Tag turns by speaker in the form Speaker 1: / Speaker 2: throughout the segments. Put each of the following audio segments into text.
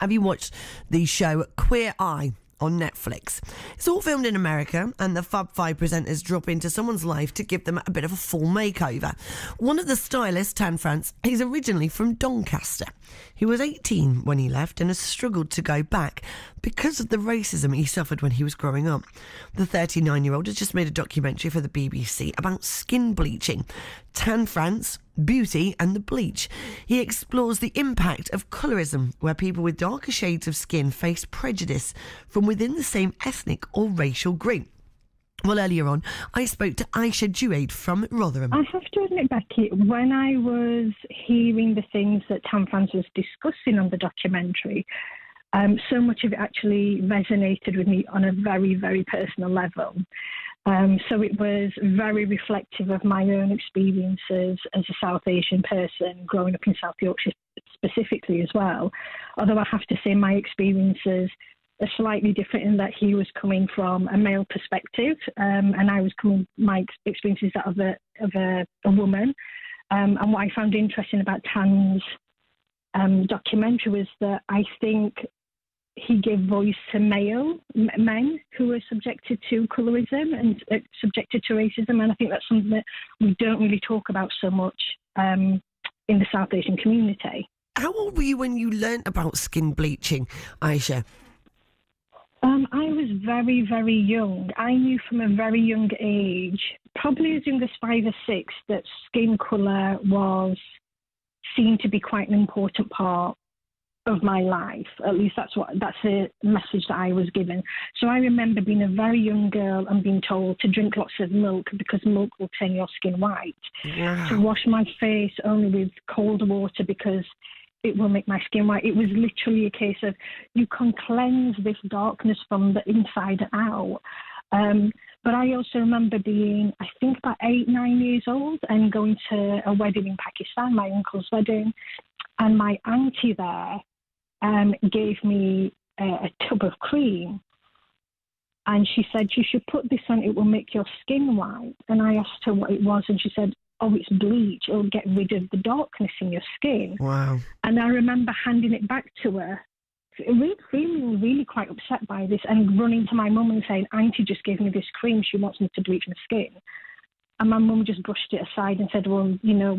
Speaker 1: Have you watched the show Queer Eye on Netflix? It's all filmed in America, and the Fab Five presenters drop into someone's life to give them a bit of a full makeover. One of the stylists, Tan France, he's originally from Doncaster. He was 18 when he left and has struggled to go back because of the racism he suffered when he was growing up. The 39-year-old has just made a documentary for the BBC about skin bleaching. Tan France, Beauty and the Bleach. He explores the impact of colorism, where people with darker shades of skin face prejudice from within the same ethnic or racial group. Well, earlier on, I spoke to Aisha Juaid from Rotherham.
Speaker 2: I have to admit, Becky, when I was hearing the things that Tan France was discussing on the documentary, so much of it actually resonated with me on a very, very personal level. So it was very reflective of my own experiences as a South Asian person, growing up in South Yorkshire specifically as well. Although I have to say my experiences are slightly different in that he was coming from a male perspective, and I was coming, my experiences that of a woman. And what I found interesting about Tan's documentary was that I think he gave voice to men who are subjected to colorism and subjected to racism, and I think that's something that we don't really talk about so much in the South Asian community.
Speaker 1: How old were you when you learnt about skin bleaching, Aisha?
Speaker 2: I was very, very young. I knew from a very young age, probably as young as 5 or 6, that skin colour was seen to be quite an important part of my life. At least that's the message that I was given. So I remember being a very young girl and being told to drink lots of milk because milk will turn your skin white. Wow. To wash my face only with cold water because it will make my skin white. It was literally a case of you can cleanse this darkness from the inside out. But I also remember being, I think, about 8, 9 years old and going to a wedding in Pakistan, my uncle's wedding, and my auntie there gave me a tub of cream, and she said, you should put this on, it will make your skin white. And I asked her what it was, and she said, oh, it's bleach, it'll get rid of the darkness in your skin.
Speaker 1: Wow.
Speaker 2: And I remember handing it back to her, feeling really quite upset by this, and running to my mum and saying, Auntie just gave me this cream, she wants me to bleach my skin. And my mum just brushed it aside and said, well, you know,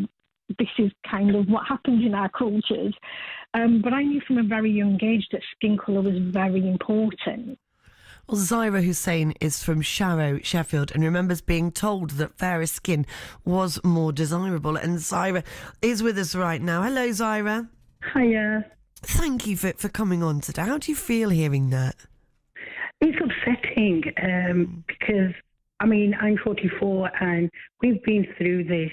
Speaker 2: this is kind of what happens in our cultures. But I knew from a very young age that skin colour was very important.
Speaker 1: Well, Zaira Hussain is from Sharrow, Sheffield, and remembers being told that fairer skin was more desirable. And Zaira is with us right now. Hello, Zaira.
Speaker 3: Hiya.
Speaker 1: Thank you for coming on today. How do you feel hearing that?
Speaker 3: It's upsetting because, I mean, I'm 44 and we've been through this.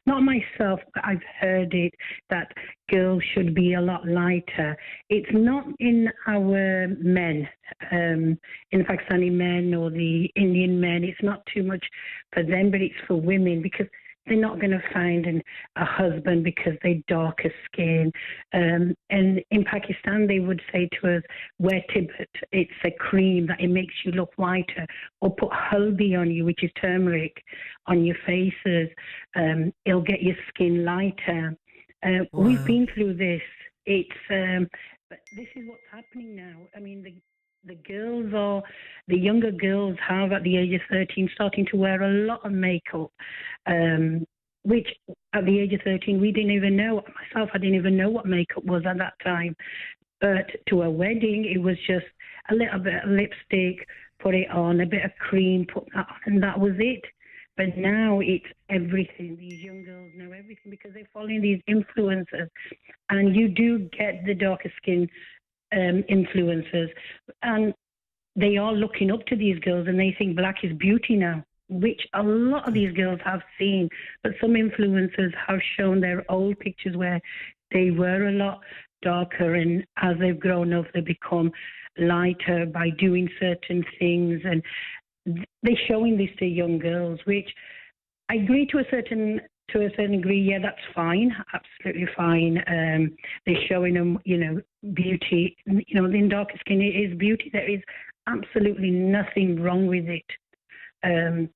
Speaker 3: Not myself, but I've heard it, that girls should be a lot lighter. It's not in our men, in the Pakistani men or the Indian men. It's not too much for them, but it's for women because they're not going to find a husband because they're darker skin. And in Pakistan, they would say to us, wear Tibet. It's a cream that it makes you look whiter. Or put haldi on you, which is turmeric, on your faces. It'll get your skin lighter.
Speaker 1: Wow.
Speaker 3: We've been through this. But this is what's happening now. I mean, the girls or the younger girls have at the age of 13 starting to wear a lot of makeup, which at the age of 13 we didn't even know. Myself, I didn't even know what makeup was at that time. But to a wedding, it was just a little bit of lipstick, put it on, a bit of cream, put that on, and that was it. But now it's everything. These young girls know everything because they're following these influencers. And you do get the darker skin influencers. And they are looking up to these girls and they think black is beauty now, which a lot of these girls have seen. But some influencers have shown their old pictures where they were a lot darker, and as they've grown up, they become lighter by doing certain things. And they're showing this to young girls, which I agree to a certain degree. Yeah, that's fine, absolutely fine. They're showing them, you know, beauty. You know, in darker skin, it is beauty. There is absolutely nothing wrong with it.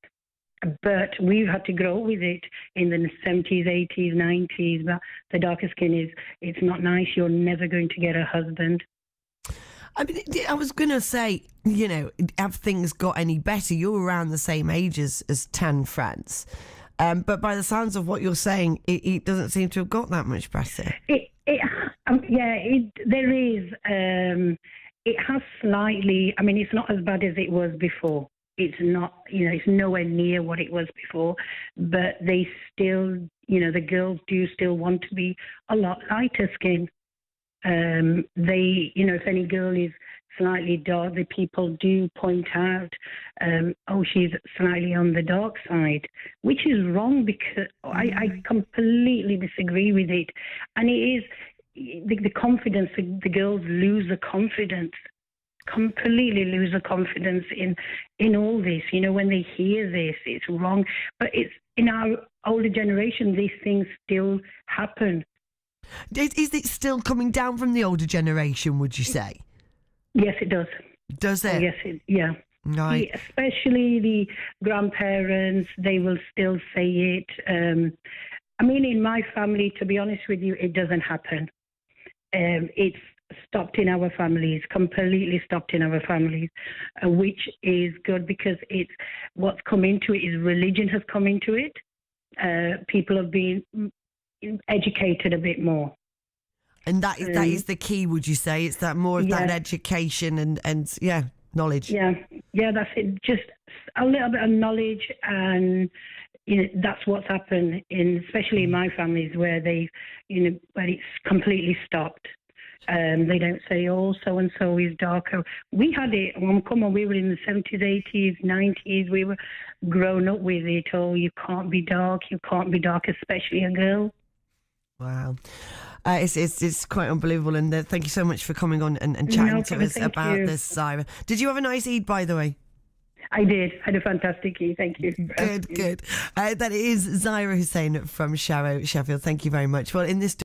Speaker 3: But we've had to grow up with it in the 70s, 80s, 90s. But the darker skin it's not nice. You're never going to get a husband.
Speaker 1: I mean, I was going to say, you know, have things got any better? You're around the same age as Tan France. But by the sounds of what you're saying, it doesn't seem to have got that much better.
Speaker 3: There is. It has slightly. I mean, it's not as bad as it was before. It's not. You know, it's nowhere near what it was before. But they still, you know, the girls do still want to be a lot lighter skin. They, you know, if any girl is slightly dark, the people do point out, oh, she's slightly on the dark side, which is wrong because I completely disagree with it. And it is the confidence, the girls lose the confidence, completely lose the confidence in all this. You know, when they hear this, it's wrong. But it's in our older generation, these things still happen.
Speaker 1: Is it still coming down from the older generation, would you say?
Speaker 3: Yes, it does.
Speaker 1: Does it?
Speaker 3: Oh, yes, yeah.
Speaker 1: Right.
Speaker 3: Especially the grandparents, they will still say it. I mean, in my family, to be honest with you, it doesn't happen. It's stopped in our families, completely stopped in our families, which is good because it's what's come into it is religion has come into it. People have been educated a bit more,
Speaker 1: and that is the key, would you say? It's that more of that education and knowledge.
Speaker 3: Yeah, that's it. Just a little bit of knowledge, and you know that's what's happened especially in my families where they, you know, where it's completely stopped. They don't say, oh, so and so is darker. We had it. We were in the 70s, 80s, 90s. We were grown up with it. Oh, you can't be dark. You can't be dark, especially a girl.
Speaker 1: Wow. It's quite unbelievable, and thank you so much for coming on and chatting to us about this, Zaira. Did you have a nice Eid, by the way?
Speaker 3: I did. I had a fantastic Eid. Thank you.
Speaker 1: Good. That is Zaira Hussain from Sharrow, Sheffield. Thank you very much. Well, in this